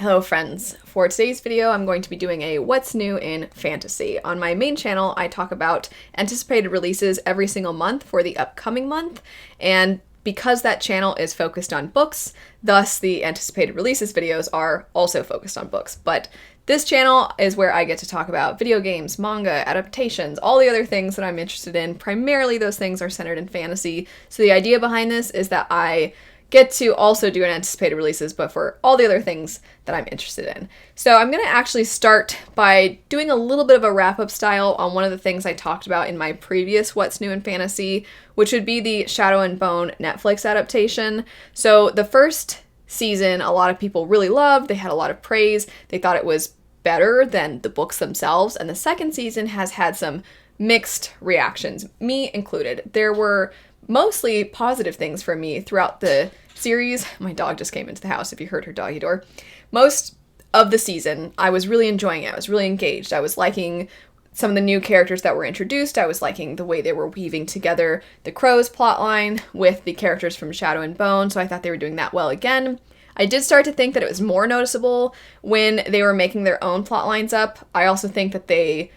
Hello friends, for today's video I'm going to be doing a what's new in fantasy. On my main channel I talk about anticipated releases every single month for the upcoming month, and because that channel is focused on books, thus the anticipated releases videos are also focused on books. But this channel is where I get to talk about video games, manga, adaptations, all the other things that I'm interested in. Primarily those things are centered in fantasy, so the idea behind this is that I get to also do an anticipated releases, but for all the other things that I'm interested in. So I'm going to actually start by doing a little bit of a wrap-up style on one of the things I talked about in my previous What's New in Fantasy, which would be the Shadow and Bone Netflix adaptation. So the first season, a lot of people really loved. They had a lot of praise. They thought it was better than the books themselves. And the second season has had some mixed reactions, me included. There were mostly positive things for me throughout the series. My dog just came into the house if you heard her doggy door. Most of the season, I was really enjoying it. I was really engaged. I was liking some of the new characters that were introduced. I was liking the way they were weaving together the Crow's plotline with the characters from Shadow and Bone, so I thought they were doing that well again. I did start to think that it was more noticeable when they were making their own plot lines up. I also think that they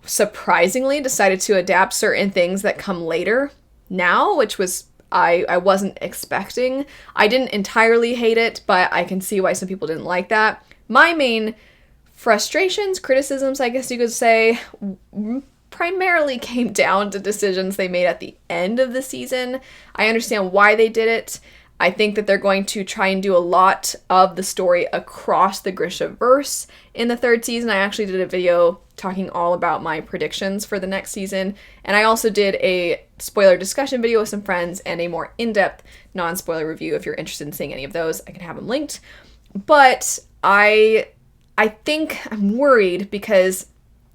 surprisingly decided to adapt certain things that come later now, which was I wasn't expecting. I didn't entirely hate it, but I can see why some people didn't like that. My main frustrations, criticisms, I guess you could say, primarily came down to decisions they made at the end of the season. I understand why they did it. I think that they're going to try and do a lot of the story across the Grishaverse in the third season. I actually did a video talking all about my predictions for the next season, and I also did a spoiler discussion video with some friends and a more in-depth non-spoiler review. If you're interested in seeing any of those, I can have them linked. But I think I'm worried because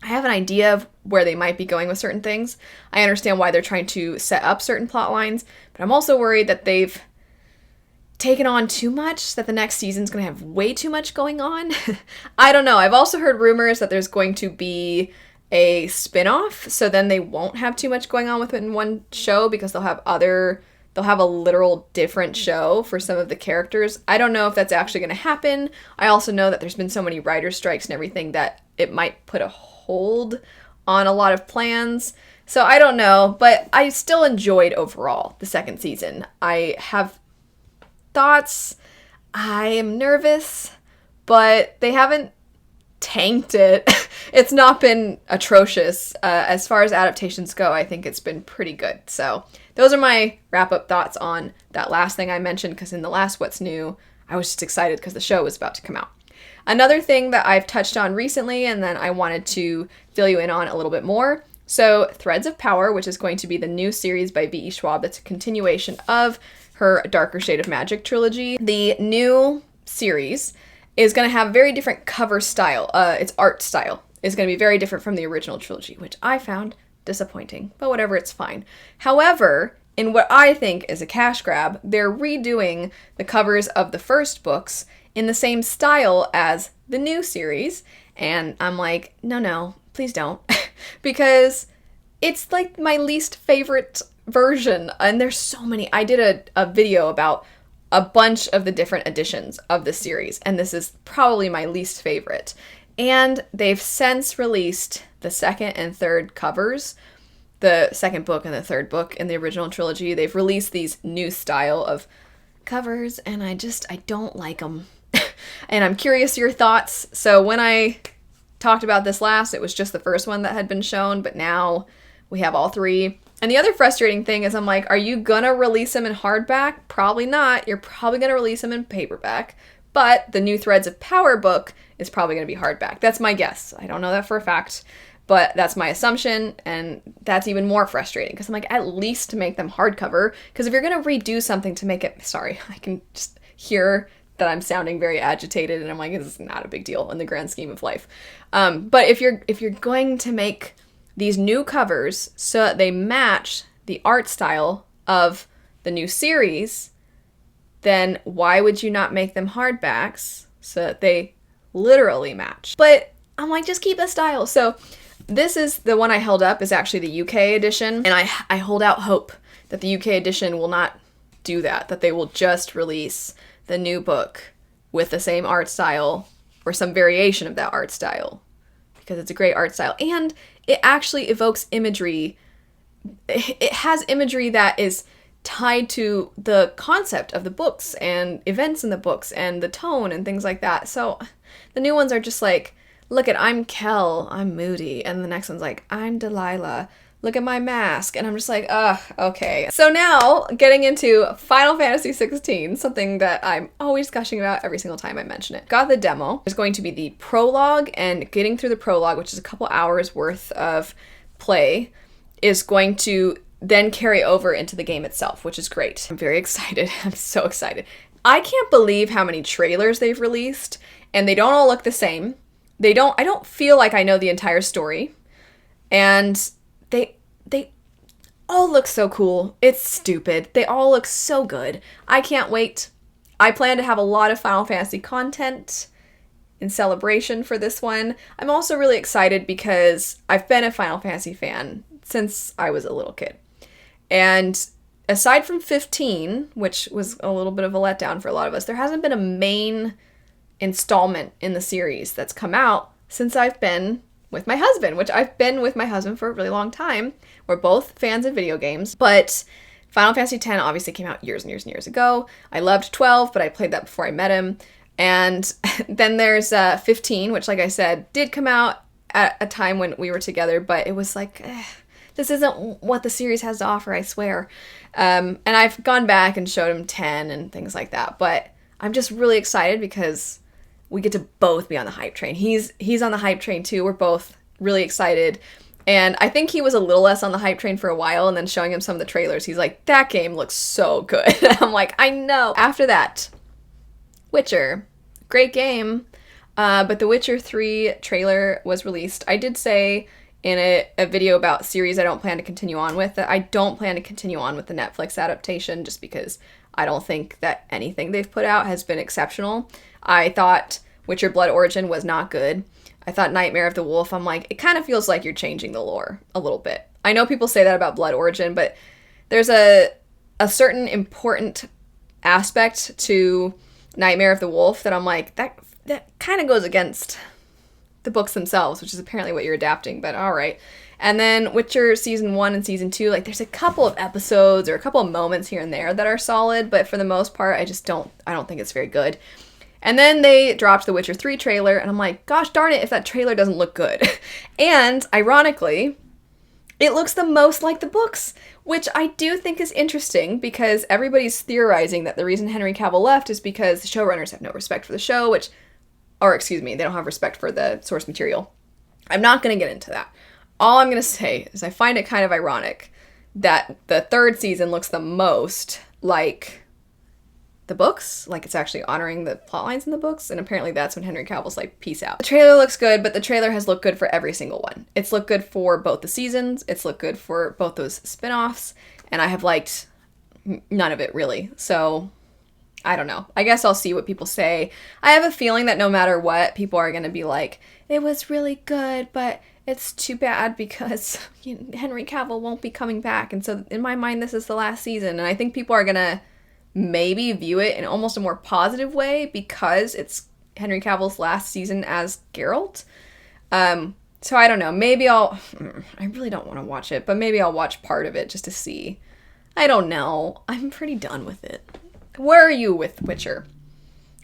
I have an idea of where they might be going with certain things. I understand why they're trying to set up certain plot lines, but I'm also worried that they've taken on too much, that the next season's going to have way too much going on. I don't know. I've also heard rumors that there's going to be a spin-off, so then they won't have too much going on within one show because they'll have a literal different show for some of the characters. I don't know if that's actually going to happen. I also know that there's been so many writer strikes and everything that it might put a hold on a lot of plans. So I don't know, but I still enjoyed overall the second season. I have thoughts. I am nervous, but they haven't tanked it. It's not been atrocious. As far as adaptations go, I think it's been pretty good. So those are my wrap-up thoughts on that last thing I mentioned, because in the last What's New, I was just excited because the show was about to come out. Another thing that I've touched on recently, and then I wanted to fill you in on a little bit more. So Threads of Power, which is going to be the new series by V.E. Schwab, that's a continuation of her Darker Shade of Magic trilogy. The new series is going to have very different cover style. Its art style is going to be very different from the original trilogy, which I found disappointing, but whatever, it's fine. However, in what I think is a cash grab, they're redoing the covers of the first books in the same style as the new series, and I'm like, no, please don't, because it's like my least favorite version, and there's so many. I did a video about a bunch of the different editions of the series, and this is probably my least favorite. And they've since released the second and third covers, the second book and the third book in the original trilogy. They've released these new style of covers, and I don't like them. And I'm curious your thoughts. So when I talked about this last, it was just the first one that had been shown, but now we have all three. And the other frustrating thing is I'm like, are you gonna release them in hardback? Probably not. You're probably gonna release them in paperback. But the new Threads of Power book is probably gonna be hardback. That's my guess. I don't know that for a fact, but that's my assumption, and that's even more frustrating because I'm like, at least make them hardcover, because if you're gonna redo something to make it, sorry, I can just hear that I'm sounding very agitated, and I'm like, this is not a big deal in the grand scheme of life. But if you're going to make these new covers so that they match the art style of the new series, then why would you not make them hardbacks so that they literally match? But I'm like, just keep the style. So this is the one I held up, is actually the UK edition, and I hold out hope that the UK edition will not do that they will just release the new book with the same art style or some variation of that art style, because it's a great art style. And it actually evokes imagery. It has imagery that is tied to the concept of the books and events in the books and the tone and things like that. So the new ones are just like, look at, I'm Kel, I'm moody. And the next one's like, I'm Delilah, look at my mask. And I'm just like, ugh, okay. So now getting into Final Fantasy XVI, something that I'm always gushing about every single time I mention it. Got the demo. There's going to be the prologue, and getting through the prologue, which is a couple hours worth of play, is going to then carry over into the game itself, which is great. I'm very excited. I'm so excited. I can't believe how many trailers they've released, and they don't all look the same. I don't feel like I know the entire story, and they all look so cool. It's stupid. They all look so good. I can't wait. I plan to have a lot of Final Fantasy content in celebration for this one. I'm also really excited because I've been a Final Fantasy fan since I was a little kid. And aside from 15, which was a little bit of a letdown for a lot of us, there hasn't been a main installment in the series that's come out since I've been with my husband, which I've been with my husband for a really long time. We're both fans of video games, but Final Fantasy X obviously came out years and years and years ago. I loved 12, but I played that before I met him. And then there's 15, which, like I said, did come out at a time when we were together, but it was like, this isn't what the series has to offer, I swear. And I've gone back and showed him 10 and things like that, but I'm just really excited because we get to both be on the hype train. He's on the hype train too. We're both really excited. And I think he was a little less on the hype train for a while, and then showing him some of the trailers, he's like, that game looks so good. I'm like, I know. After that, Witcher. Great game. But the Witcher 3 trailer was released. I did say in a video about series I don't plan to continue on with that I don't plan to continue on with the Netflix adaptation, just because I don't think that anything they've put out has been exceptional. I thought Witcher Blood Origin was not good. I thought Nightmare of the Wolf, I'm like, it kind of feels like you're changing the lore a little bit. I know people say that about Blood Origin, but there's a certain important aspect to Nightmare of the Wolf that I'm like, that kind of goes against the books themselves, which is apparently what you're adapting, but all right. And then Witcher Season 1 and Season 2, like there's a couple of episodes or a couple of moments here and there that are solid, but for the most part, I don't think it's very good. And then they dropped the Witcher 3 trailer, and I'm like, gosh darn it if that trailer doesn't look good. And ironically, it looks the most like the books, which I do think is interesting because everybody's theorizing that the reason Henry Cavill left is because the showrunners have no respect for the show, they don't have respect for the source material. I'm not going to get into that. All I'm going to say is I find it kind of ironic that the third season looks the most like the books, like it's actually honoring the plot lines in the books, and apparently that's when Henry Cavill's like, peace out. The trailer looks good, but the trailer has looked good for every single one. It's looked good for both the seasons, it's looked good for both those spin-offs, and I have liked none of it really, so I don't know. I guess I'll see what people say. I have a feeling that no matter what, people are going to be like, it was really good, but it's too bad because Henry Cavill won't be coming back, and so in my mind, this is the last season, and I think people are going to maybe view it in almost a more positive way because it's Henry Cavill's last season as Geralt. So I don't know. Maybe I really don't want to watch it, but maybe I'll watch part of it just to see. I don't know. I'm pretty done with it. Where are you with Witcher?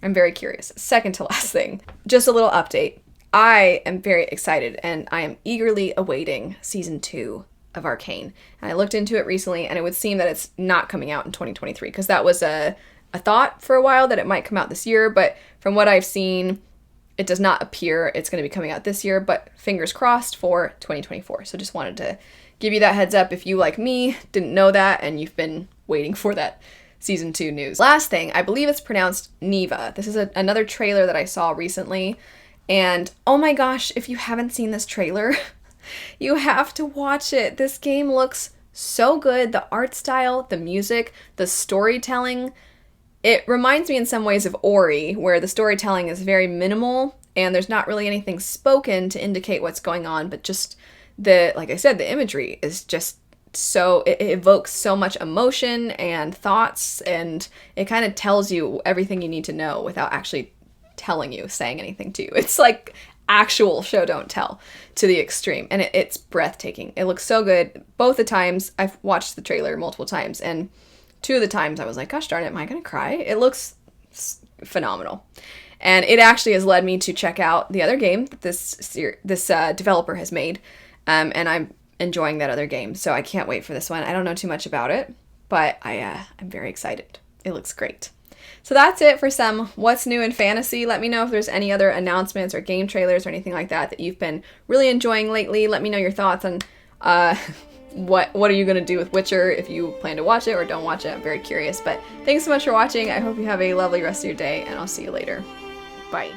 I'm very curious. Second to last thing, just a little update. I am very excited and I am eagerly awaiting season 2 of Arcane. And I looked into it recently, and it would seem that it's not coming out in 2023, because that was a thought for a while that it might come out this year, but from what I've seen, it does not appear it's going to be coming out this year, but fingers crossed for 2024. So just wanted to give you that heads up if you, like me, didn't know that and you've been waiting for that season 2 news. Last thing, I believe it's pronounced Neva. This is another trailer that I saw recently, and oh my gosh, if you haven't seen this trailer, you have to watch it. This game looks so good. The art style, the music, the storytelling. It reminds me in some ways of Ori, where the storytelling is very minimal and there's not really anything spoken to indicate what's going on, but just like I said, the imagery is just so, it evokes so much emotion and thoughts, and it kind of tells you everything you need to know without actually telling you, saying anything to you. It's like actual show don't tell to the extreme, and it's breathtaking. It looks so good. Both the times I've watched the trailer multiple times, and 2 of the times I was like, gosh darn it, am I gonna cry? It looks phenomenal. And it actually has led me to check out the other game that this developer has made, and I'm enjoying that other game, so I can't wait for this one. I don't know too much about it, but I'm very excited. It looks great. So that's it for some what's new in fantasy. Let me know if there's any other announcements or game trailers or anything like that that you've been really enjoying lately. Let me know your thoughts on what are you going to do with Witcher, if you plan to watch it or don't watch it. I'm very curious. But thanks so much for watching. I hope you have a lovely rest of your day, and I'll see you later. Bye.